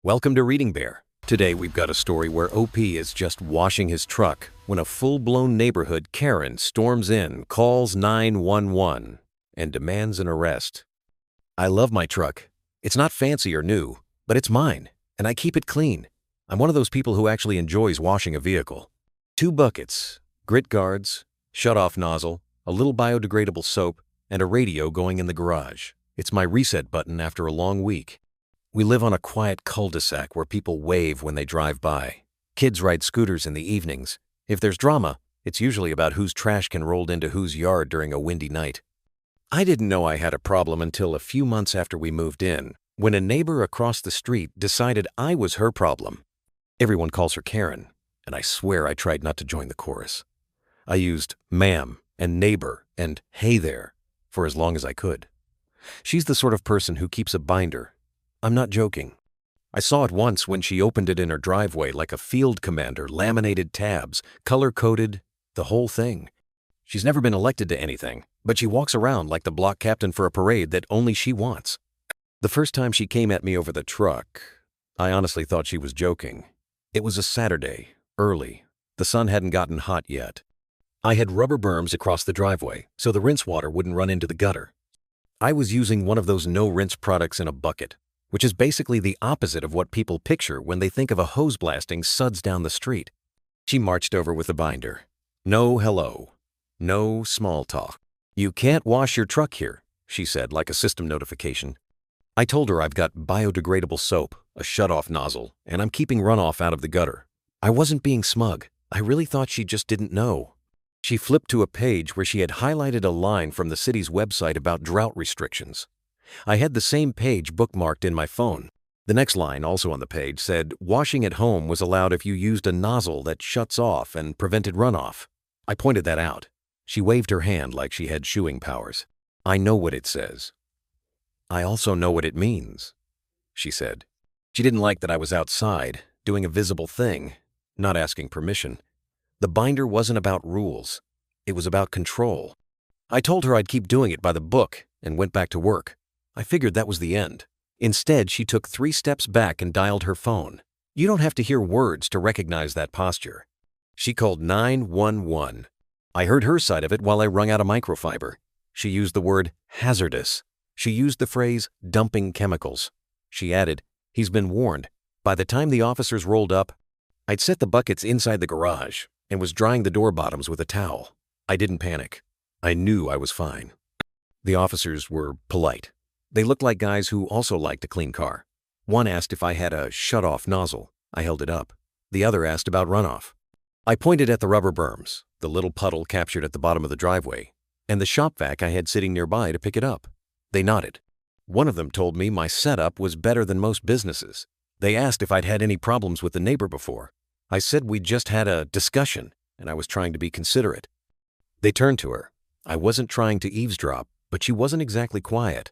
Welcome to Reading Bear. Today we've got a story where OP is just washing his truck when a full-blown neighborhood Karen storms in, calls 911, and demands an arrest. I love my truck. It's not fancy or new, but it's mine, and I keep it clean. I'm one of those people who actually enjoys washing a vehicle. 2 buckets, grit guards, shut-off nozzle, a little biodegradable soap, and a radio going in the garage. It's my reset button after a long week. We live on a quiet cul-de-sac where people wave when they drive by. Kids ride scooters in the evenings. If there's drama, it's usually about whose trash can rolled into whose yard during a windy night. I didn't know I had a problem until a few months after we moved in, when a neighbor across the street decided I was her problem. Everyone calls her Karen, and I swear I tried not to join the chorus. I used ma'am and neighbor and hey there for as long as I could. She's the sort of person who keeps a binder. I'm not joking. I saw it once when she opened it in her driveway like a field commander, laminated tabs, color-coded, the whole thing. She's never been elected to anything, but she walks around like the block captain for a parade that only she wants. The first time she came at me over the truck, I honestly thought she was joking. It was a Saturday, early. The sun hadn't gotten hot yet. I had rubber berms across the driveway so the rinse water wouldn't run into the gutter. I was using one of those no-rinse products in a bucket, which is basically the opposite of what people picture when they think of a hose blasting suds down the street. She marched over with a binder. No hello. No small talk. You can't wash your truck here, she said like a system notification. I told her I've got biodegradable soap, a shut-off nozzle, and I'm keeping runoff out of the gutter. I wasn't being smug. I really thought she just didn't know. She flipped to a page where she had highlighted a line from the city's website about drought restrictions. I had the same page bookmarked in my phone. The next line, also on the page, said washing at home was allowed if you used a nozzle that shuts off and prevented runoff. I pointed that out. She waved her hand like she had shooing powers. I know what it says. I also know what it means, she said. She didn't like that I was outside, doing a visible thing, not asking permission. The binder wasn't about rules. It was about control. I told her I'd keep doing it by the book and went back to work. I figured that was the end. Instead, she took 3 steps back and dialed her phone. You don't have to hear words to recognize that posture. She called 911. I heard her side of it while I wrung out a microfiber. She used the word hazardous. She used the phrase dumping chemicals. She added, he's been warned. By the time the officers rolled up, I'd set the buckets inside the garage and was drying the door bottoms with a towel. I didn't panic. I knew I was fine. The officers were polite. They looked like guys who also liked a clean car. One asked if I had a shut-off nozzle. I held it up. The other asked about runoff. I pointed at the rubber berms, the little puddle captured at the bottom of the driveway, and the shop vac I had sitting nearby to pick it up. They nodded. One of them told me my setup was better than most businesses. They asked if I'd had any problems with the neighbor before. I said we'd just had a discussion, and I was trying to be considerate. They turned to her. I wasn't trying to eavesdrop, but she wasn't exactly quiet.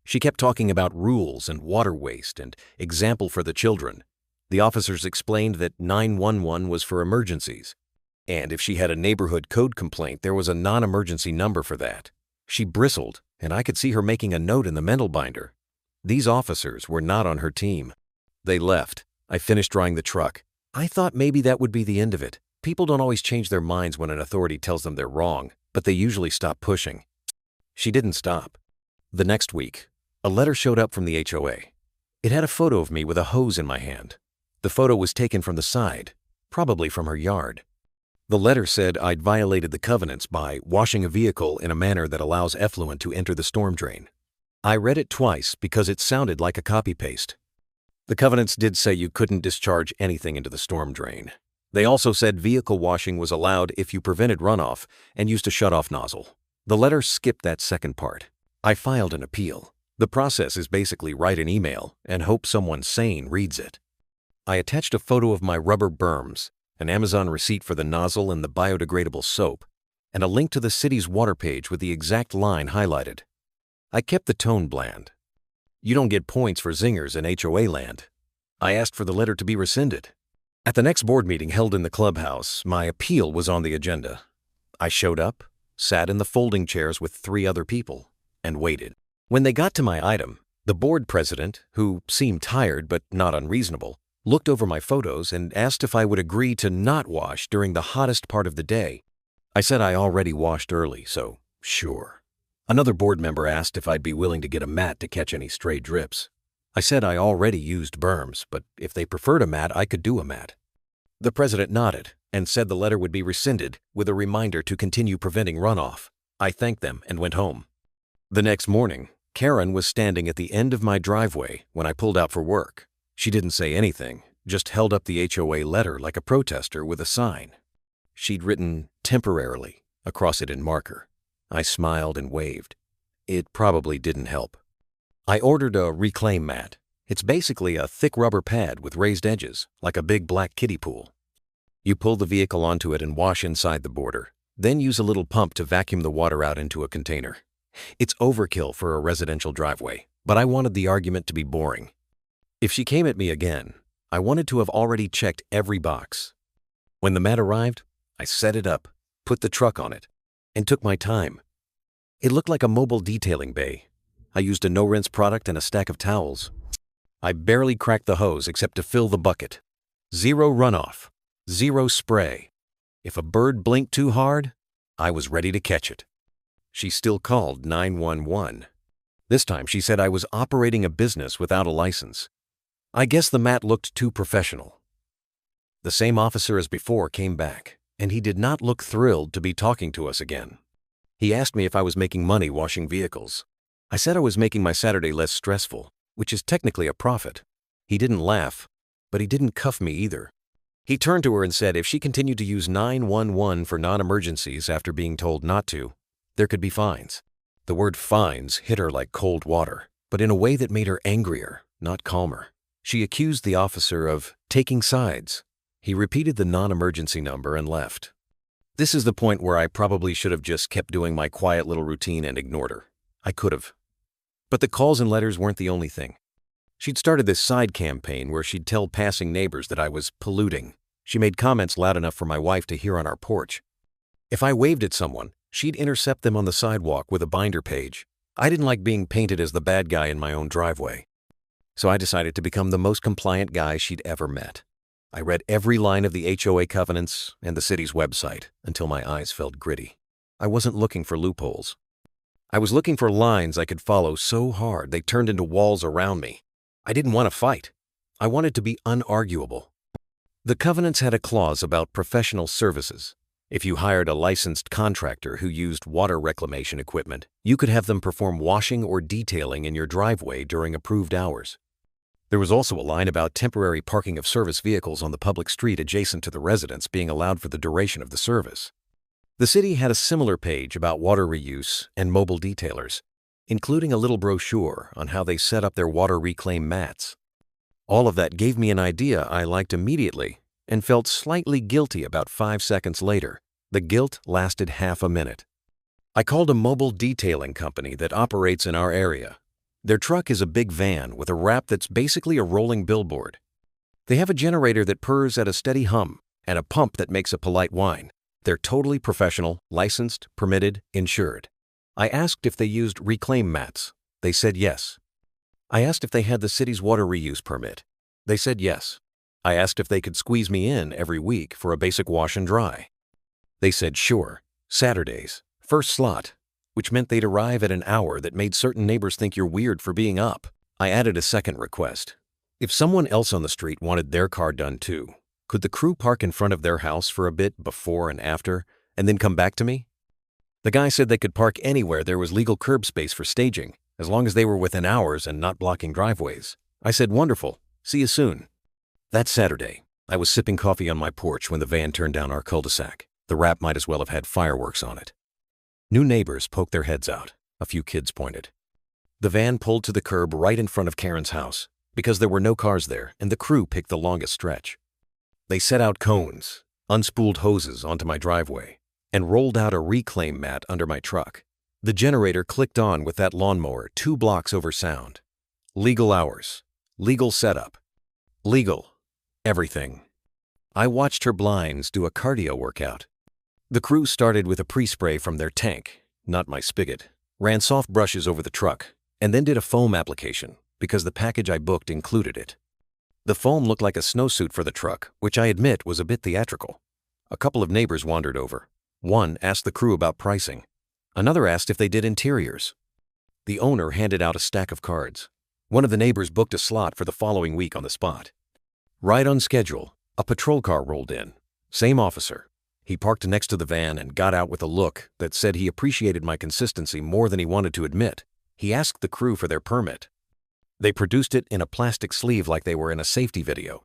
She kept talking about rules and water waste and example for the children. The officers explained that 911 was for emergencies, and if she had a neighborhood code complaint, there was a non-emergency number for that. She bristled, and I could see her making a note in the mental binder. These officers were not on her team. They left. I finished drying the truck. I thought maybe that would be the end of it. People don't always change their minds when an authority tells them they're wrong, but they usually stop pushing. She didn't stop. The next week, a letter showed up from the HOA. It had a photo of me with a hose in my hand. The photo was taken from the side, probably from her yard. The letter said I'd violated the covenants by washing a vehicle in a manner that allows effluent to enter the storm drain. I read it twice because it sounded like a copy-paste. The covenants did say you couldn't discharge anything into the storm drain. They also said vehicle washing was allowed if you prevented runoff and used a shut-off nozzle. The letter skipped that second part. I filed an appeal. The process is basically write an email and hope someone sane reads it. I attached a photo of my rubber berms, an Amazon receipt for the nozzle and the biodegradable soap, and a link to the city's water page with the exact line highlighted. I kept the tone bland. You don't get points for zingers in HOA land. I asked for the letter to be rescinded. At the next board meeting held in the clubhouse, my appeal was on the agenda. I showed up, sat in the folding chairs with 3 other people, and waited. When they got to my item, The board president, who seemed tired but not unreasonable, looked over my photos and asked if I would agree to not wash during the hottest part of the day. I said I already washed early, so sure. Another board member asked if I'd be willing to get a mat to catch any stray drips. I said I already used berms, but if they preferred a mat, I could do a mat. The president nodded and said the letter would be rescinded with a reminder to continue preventing runoff. I thanked them and went home. The next morning, Karen was standing at the end of my driveway when I pulled out for work. She didn't say anything, just held up the HOA letter like a protester with a sign. She'd written "temporarily" across it in marker. I smiled and waved. It probably didn't help. I ordered a reclaim mat. It's basically a thick rubber pad with raised edges, like a big black kiddie pool. You pull the vehicle onto it and wash inside the border, then use a little pump to vacuum the water out into a container. It's overkill for a residential driveway, but I wanted the argument to be boring. If she came at me again, I wanted to have already checked every box. When the mat arrived, I set it up, put the truck on it, and took my time. It looked like a mobile detailing bay. I used a no-rinse product and a stack of towels. I barely cracked the hose except to fill the bucket. 0 runoff, 0 spray. If a bird blinked too hard, I was ready to catch it. She still called 911. This time she said I was operating a business without a license. I guess the mat looked too professional. The same officer as before came back, and he did not look thrilled to be talking to us again. He asked me if I was making money washing vehicles. I said I was making my Saturday less stressful, which is technically a profit. He didn't laugh, but he didn't cuff me either. He turned to her and said if she continued to use 911 for non-emergencies after being told not to, there could be fines. The word fines hit her like cold water, but in a way that made her angrier, not calmer. She accused the officer of taking sides. He repeated the non-emergency number and left. This is the point where I probably should have just kept doing my quiet little routine and ignored her. I could have. But the calls and letters weren't the only thing. She'd started this side campaign where she'd tell passing neighbors that I was polluting. She made comments loud enough for my wife to hear on our porch. If I waved at someone, she'd intercept them on the sidewalk with a binder page. I didn't like being painted as the bad guy in my own driveway. So I decided to become the most compliant guy she'd ever met. I read every line of the HOA covenants and the city's website until my eyes felt gritty. I wasn't looking for loopholes. I was looking for lines I could follow so hard they turned into walls around me. I didn't want to fight. I wanted to be unarguable. The covenants had a clause about professional services. If you hired a licensed contractor who used water reclamation equipment, you could have them perform washing or detailing in your driveway during approved hours. There was also a line about temporary parking of service vehicles on the public street adjacent to the residence being allowed for the duration of the service. The city had a similar page about water reuse and mobile detailers, including a little brochure on how they set up their water reclaim mats. All of that gave me an idea I liked immediately and felt slightly guilty about 5 seconds later. The guilt lasted half a minute. I called a mobile detailing company that operates in our area. Their truck is a big van with a wrap that's basically a rolling billboard. They have a generator that purrs at a steady hum and a pump that makes a polite whine. They're totally professional, licensed, permitted, insured. I asked if they used reclaim mats. They said yes. I asked if they had the city's water reuse permit. They said yes. I asked if they could squeeze me in every week for a basic wash and dry. They said sure, Saturdays, first slot, which meant they'd arrive at an hour that made certain neighbors think you're weird for being up. I added a second request. If someone else on the street wanted their car done too, could the crew park in front of their house for a bit before and after, and then come back to me? The guy said they could park anywhere there was legal curb space for staging, as long as they were within hours and not blocking driveways. I said wonderful, see you soon. That Saturday, I was sipping coffee on my porch when the van turned down our cul-de-sac. The wrap might as well have had fireworks on it. New neighbors poked their heads out. A few kids pointed. The van pulled to the curb right in front of Karen's house because there were no cars there and the crew picked the longest stretch. They set out cones, unspooled hoses onto my driveway, and rolled out a reclaim mat under my truck. The generator clicked on with that lawnmower 2 blocks over sound. Legal hours. Legal setup. Legal. Everything. I watched her blinds do a cardio workout. The crew started with a pre-spray from their tank, not my spigot, ran soft brushes over the truck, and then did a foam application, because the package I booked included it. The foam looked like a snowsuit for the truck, which I admit was a bit theatrical. A couple of neighbors wandered over. One asked the crew about pricing. Another asked if they did interiors. The owner handed out a stack of cards. One of the neighbors booked a slot for the following week on the spot. Right on schedule, a patrol car rolled in. Same officer. He parked next to the van and got out with a look that said he appreciated my consistency more than he wanted to admit. He asked the crew for their permit. They produced it in a plastic sleeve like they were in a safety video.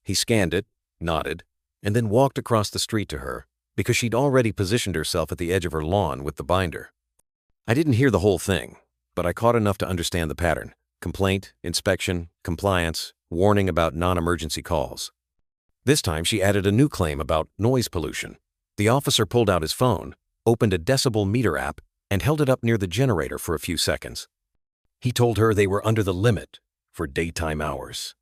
He scanned it, nodded, and then walked across the street to her because she'd already positioned herself at the edge of her lawn with the binder. I didn't hear the whole thing, but I caught enough to understand the pattern. Complaint, inspection, compliance, warning about non-emergency calls. This time she added a new claim about noise pollution. The officer pulled out his phone, opened a decibel meter app, and held it up near the generator for a few seconds. He told her they were under the limit for daytime hours.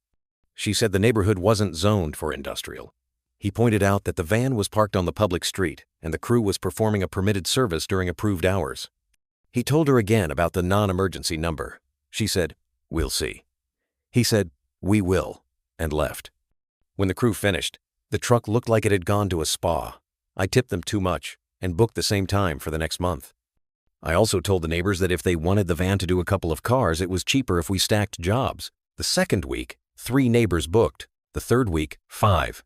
She said the neighborhood wasn't zoned for industrial. He pointed out that the van was parked on the public street and the crew was performing a permitted service during approved hours. He told her again about the non-emergency number. She said, "We'll see." He said, "We will," and left. When the crew finished, the truck looked like it had gone to a spa. I tipped them too much and booked the same time for the next month. I also told the neighbors that if they wanted the van to do a couple of cars, it was cheaper if we stacked jobs. The second week, 3 neighbors booked. The third week, 5.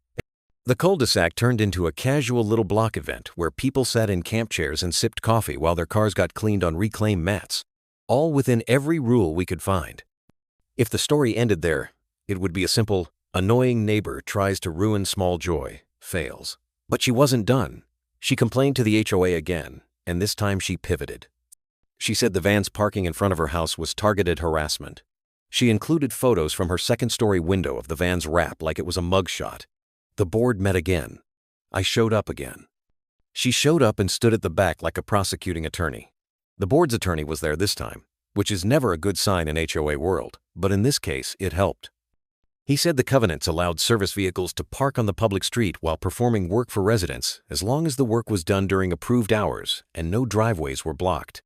The cul-de-sac turned into a casual little block event where people sat in camp chairs and sipped coffee while their cars got cleaned on reclaimed mats, all within every rule we could find. If the story ended there, it would be a simple, annoying neighbor tries to ruin small joy, fails. But she wasn't done. She complained to the HOA again, and this time she pivoted. She said the van's parking in front of her house was targeted harassment. She included photos from her second-story window of the van's wrap like it was a mugshot. The board met again. I showed up again. She showed up and stood at the back like a prosecuting attorney. The board's attorney was there this time, which is never a good sign in HOA world, but in this case, it helped. He said the covenants allowed service vehicles to park on the public street while performing work for residents as long as the work was done during approved hours and no driveways were blocked.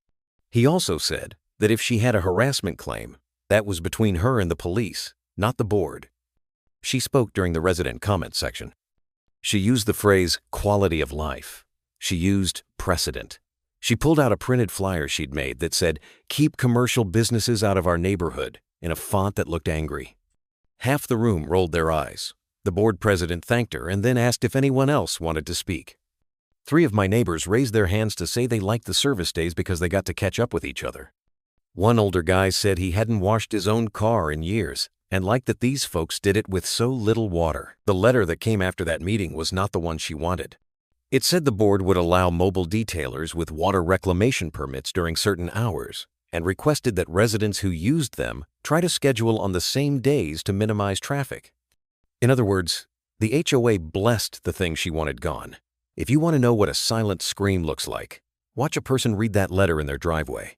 He also said that if she had a harassment claim, that was between her and the police, not the board. She spoke during the resident comment section. She used the phrase quality of life. She used precedent. She pulled out a printed flyer she'd made that said, "Keep commercial businesses out of our neighborhood," in a font that looked angry. Half the room rolled their eyes. The board president thanked her and then asked if anyone else wanted to speak. 3 of my neighbors raised their hands to say they liked the service days because they got to catch up with each other. One older guy said he hadn't washed his own car in years and liked that these folks did it with so little water. The letter that came after that meeting was not the one she wanted. It said the board would allow mobile detailers with water reclamation permits during certain hours and requested that residents who used them try to schedule on the same days to minimize traffic. In other words, the HOA blessed the thing she wanted gone. If you want to know what a silent scream looks like, watch a person read that letter in their driveway.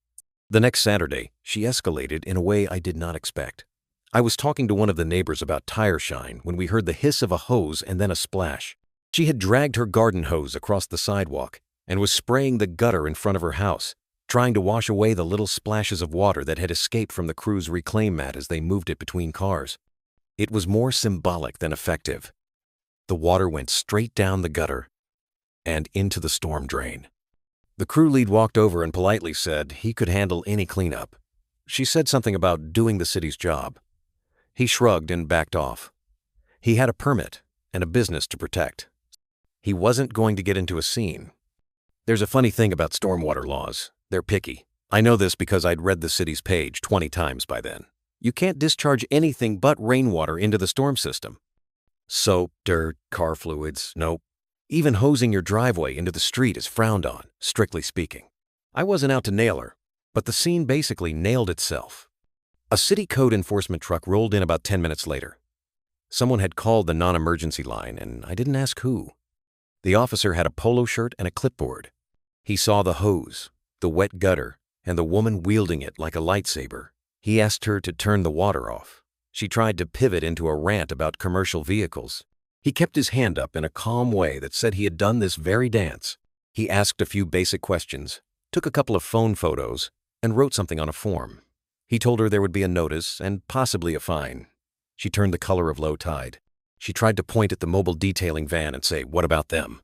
The next Saturday, she escalated in a way I did not expect. I was talking to one of the neighbors about tire shine when we heard the hiss of a hose and then a splash. She had dragged her garden hose across the sidewalk and was spraying the gutter in front of her house, trying to wash away the little splashes of water that had escaped from the crew's reclaim mat as they moved it between cars. It was more symbolic than effective. The water went straight down the gutter and into the storm drain. The crew lead walked over and politely said he could handle any cleanup. She said something about doing the city's job. He shrugged and backed off. He had a permit and a business to protect. He wasn't going to get into a scene. There's a funny thing about stormwater laws. They're picky. I know this because I'd read the city's page 20 times by then. You can't discharge anything but rainwater into the storm system. Soap, dirt, car fluids, nope. Even hosing your driveway into the street is frowned on, strictly speaking. I wasn't out to nail her, but the scene basically nailed itself. A city code enforcement truck rolled in about 10 minutes later. Someone had called the non-emergency line, and I didn't ask who. The officer had a polo shirt and a clipboard. He saw the hose, the wet gutter, and the woman wielding it like a lightsaber. He asked her to turn the water off. She tried to pivot into a rant about commercial vehicles. He kept his hand up in a calm way that said he had done this very dance. He asked a few basic questions, took a couple of phone photos, and wrote something on a form. He told her there would be a notice and possibly a fine. She turned the color of low tide. She tried to point at the mobile detailing van and say, "What about them?"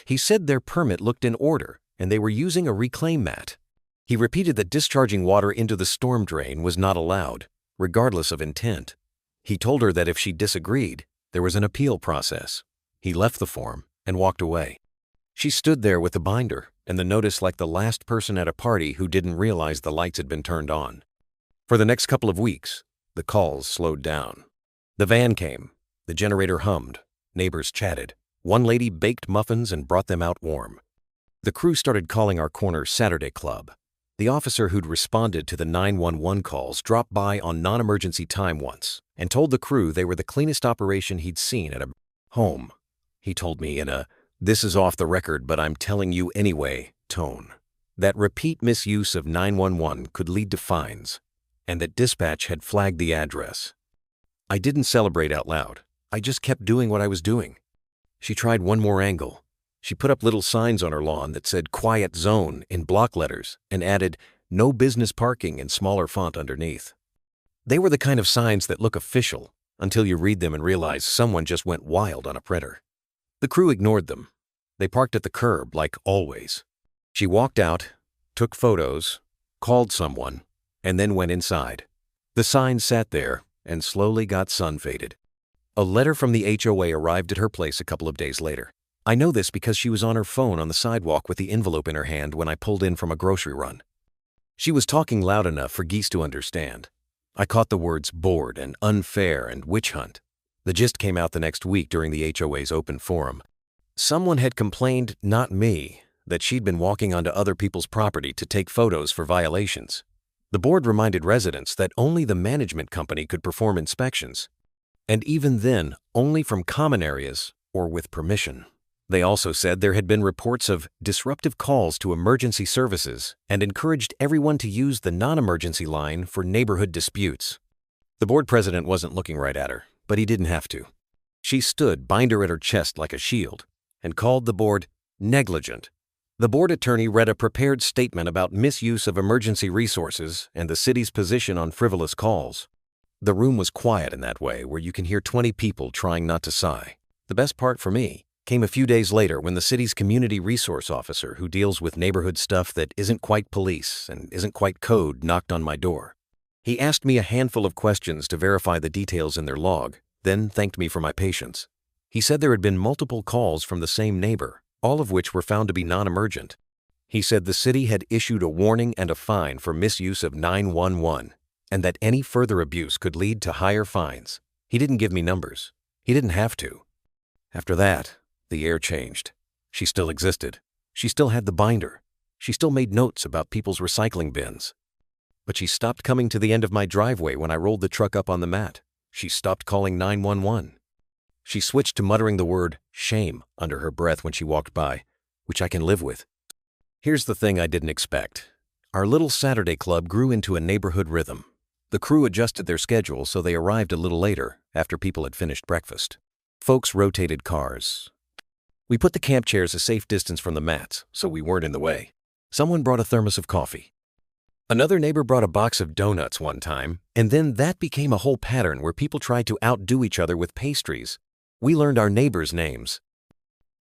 He said their permit looked in order and they were using a reclaim mat. He repeated that discharging water into the storm drain was not allowed, regardless of intent. He told her that if she disagreed, there was an appeal process. He left the form and walked away. She stood there with the binder and the notice like the last person at a party who didn't realize the lights had been turned on. For the next couple of weeks, the calls slowed down. The van came. The generator hummed. Neighbors chatted. One lady baked muffins and brought them out warm. The crew started calling our corner Saturday Club. The officer who'd responded to the 911 calls dropped by on non-emergency time once and told the crew they were the cleanest operation he'd seen at a home. He told me in a "this is off the record but I'm telling you anyway" tone that repeat misuse of 911 could lead to fines and that dispatch had flagged the address. I didn't celebrate out loud. I just kept doing what I was doing. She tried one more angle. She put up little signs on her lawn that said "Quiet Zone" in block letters and added "No business parking" in smaller font underneath. They were the kind of signs that look official until you read them and realize someone just went wild on a printer. The crew ignored them. They parked at the curb like always. She walked out, took photos, called someone, and then went inside. The sign sat there and slowly got sun-faded. A letter from the HOA arrived at her place a couple of days later. I know this because she was on her phone on the sidewalk with the envelope in her hand when I pulled in from a grocery run. She was talking loud enough for Geese to understand. I caught the words "bored" and "unfair" and "witch hunt." The gist came out the next week during the HOA's open forum. Someone had complained, not me, that she'd been walking onto other people's property to take photos for violations. The board reminded residents that only the management company could perform inspections, and even then, only from common areas or with permission. They also said there had been reports of disruptive calls to emergency services and encouraged everyone to use the non-emergency line for neighborhood disputes. The board president wasn't looking right at her, but he didn't have to. She stood, binder at her chest like a shield, and called the board negligent. The board attorney read a prepared statement about misuse of emergency resources and the city's position on frivolous calls. The room was quiet in that way, where you can hear 20 people trying not to sigh. The best part for me came a few days later when the city's community resource officer, who deals with neighborhood stuff that isn't quite police and isn't quite code, knocked on my door. He asked me a handful of questions to verify the details in their log, then thanked me for my patience. He said there had been multiple calls from the same neighbor, all of which were found to be non-emergent. He said the city had issued a warning and a fine for misuse of 911, and that any further abuse could lead to higher fines. He didn't give me numbers. He didn't have to. After that, the air changed. She still existed. She still had the binder. She still made notes about people's recycling bins. But she stopped coming to the end of my driveway when I rolled the truck up on the mat. She stopped calling 911. She switched to muttering the word "shame" under her breath when she walked by, which I can live with. Here's the thing I didn't expect. Our little Saturday club grew into a neighborhood rhythm. The crew adjusted their schedule so they arrived a little later after people had finished breakfast. Folks rotated cars. We put the camp chairs a safe distance from the mats so we weren't in the way. Someone brought a thermos of coffee. Another neighbor brought a box of donuts one time, and then that became a whole pattern where people tried to outdo each other with pastries. We learned our neighbors' names.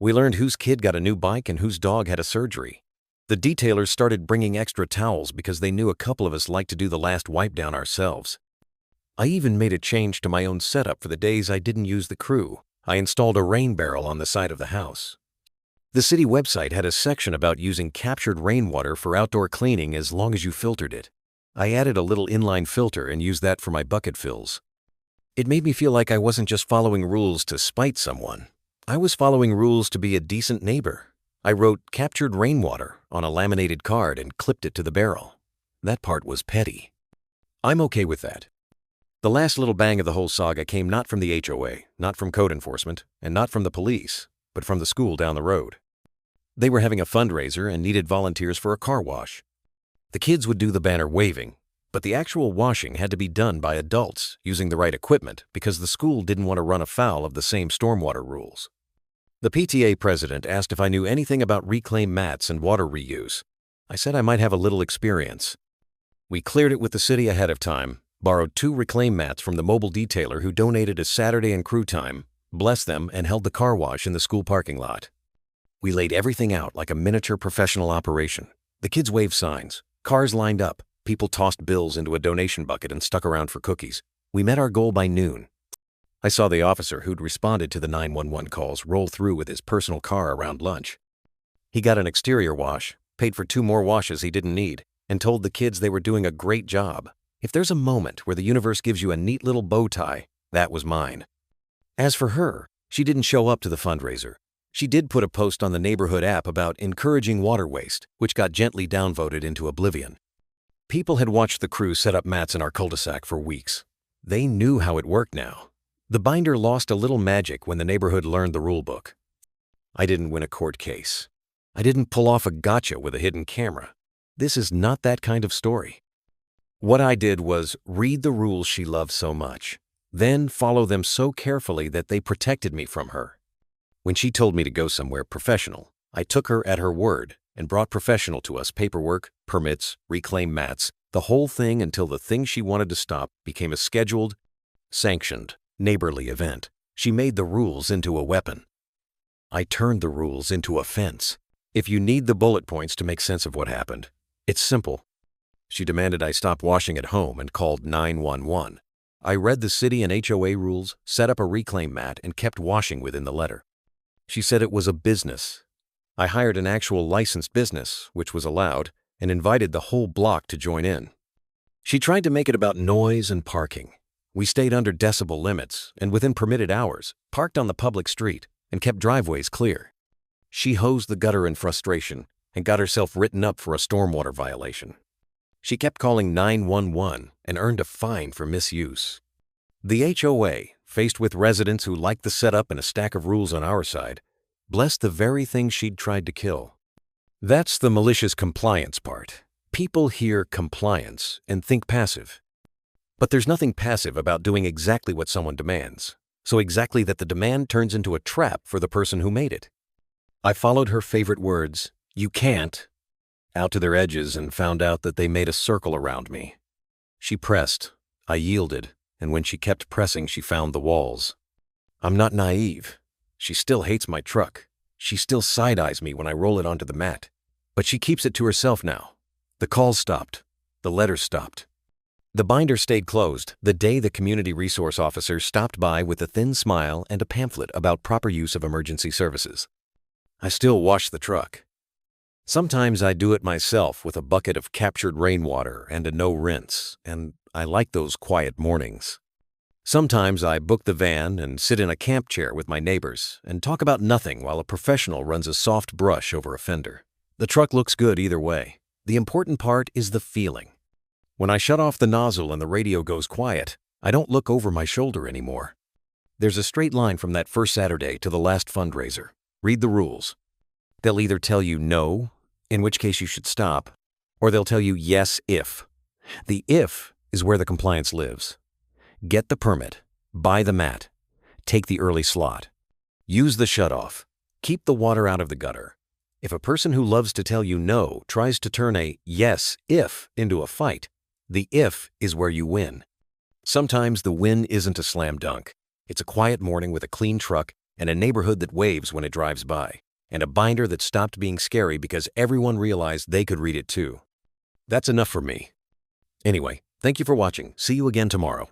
We learned whose kid got a new bike and whose dog had a surgery. The detailers started bringing extra towels because they knew a couple of us liked to do the last wipe down ourselves. I even made a change to my own setup for the days I didn't use the crew. I installed a rain barrel on the side of the house. The city website had a section about using captured rainwater for outdoor cleaning as long as you filtered it. I added a little inline filter and used that for my bucket fills. It made me feel like I wasn't just following rules to spite someone. I was following rules to be a decent neighbor. I wrote "captured rainwater" on a laminated card and clipped it to the barrel. That part was petty. I'm okay with that. The last little bang of the whole saga came not from the HOA, not from code enforcement, and not from the police, but from the school down the road. They were having a fundraiser and needed volunteers for a car wash. The kids would do the banner waving, but the actual washing had to be done by adults using the right equipment because the school didn't want to run afoul of the same stormwater rules. The PTA president asked if I knew anything about reclaimed mats and water reuse. I said I might have a little experience. We cleared it with the city ahead of time, borrowed 2 reclaim mats from the mobile detailer who donated a Saturday and crew time, blessed them, and held the car wash in the school parking lot. We laid everything out like a miniature professional operation. The kids waved signs, cars lined up, people tossed bills into a donation bucket and stuck around for cookies. We met our goal by noon. I saw the officer who'd responded to the 911 calls roll through with his personal car around lunch. He got an exterior wash, paid for 2 more washes he didn't need, and told the kids they were doing a great job. If there's a moment where the universe gives you a neat little bow tie, that was mine. As for her, she didn't show up to the fundraiser. She did put a post on the neighborhood app about encouraging water waste, which got gently downvoted into oblivion. People had watched the crew set up mats in our cul-de-sac for weeks. They knew how it worked now. The binder lost a little magic when the neighborhood learned the rule book. I didn't win a court case. I didn't pull off a gotcha with a hidden camera. This is not that kind of story. What I did was read the rules she loved so much, then follow them so carefully that they protected me from her. When she told me to go somewhere professional, I took her at her word and brought professional to us paperwork, permits, reclaim mats, the whole thing until the thing she wanted to stop became a scheduled, sanctioned, neighborly event. She made the rules into a weapon. I turned the rules into a fence. If you need the bullet points to make sense of what happened, it's simple. She demanded I stop washing at home and called 911. I read the city and HOA rules, set up a reclaim mat, and kept washing within the letter. She said it was a business. I hired an actual licensed business, which was allowed, and invited the whole block to join in. She tried to make it about noise and parking. We stayed under decibel limits and within permitted hours, parked on the public street, and kept driveways clear. She hosed the gutter in frustration and got herself written up for a stormwater violation. She kept calling 911 and earned a fine for misuse. The HOA, faced with residents who liked the setup and a stack of rules on our side, blessed the very thing she'd tried to kill. That's the malicious compliance part. People hear compliance and think passive. But there's nothing passive about doing exactly what someone demands, so exactly that the demand turns into a trap for the person who made it. I followed her favorite words, "You can't," out to their edges and found out that they made a circle around me. She pressed, I yielded, and when she kept pressing, she found the walls. I'm not naive. She still hates my truck. She still side-eyes me when I roll it onto the mat. But she keeps it to herself now. The calls stopped. The letters stopped. The binder stayed closed the day the community resource officer stopped by with a thin smile and a pamphlet about proper use of emergency services. I still wash the truck. Sometimes I do it myself with a bucket of captured rainwater and a no-rinse, and I like those quiet mornings. Sometimes I book the van and sit in a camp chair with my neighbors and talk about nothing while a professional runs a soft brush over a fender. The truck looks good either way. The important part is the feeling. When I shut off the nozzle and the radio goes quiet, I don't look over my shoulder anymore. There's a straight line from that first Saturday to the last fundraiser. Read the rules. They'll either tell you no, in which case you should stop, or they'll tell you yes if. The if is where the compliance lives. Get the permit, buy the mat, take the early slot, use the shutoff, keep the water out of the gutter. If a person who loves to tell you no tries to turn a yes if into a fight, the if is where you win. Sometimes the win isn't a slam dunk. It's a quiet morning with a clean truck and a neighborhood that waves when it drives by, and a binder that stopped being scary because everyone realized they could read it too. That's enough for me. Anyway, thank you for watching. See you again tomorrow.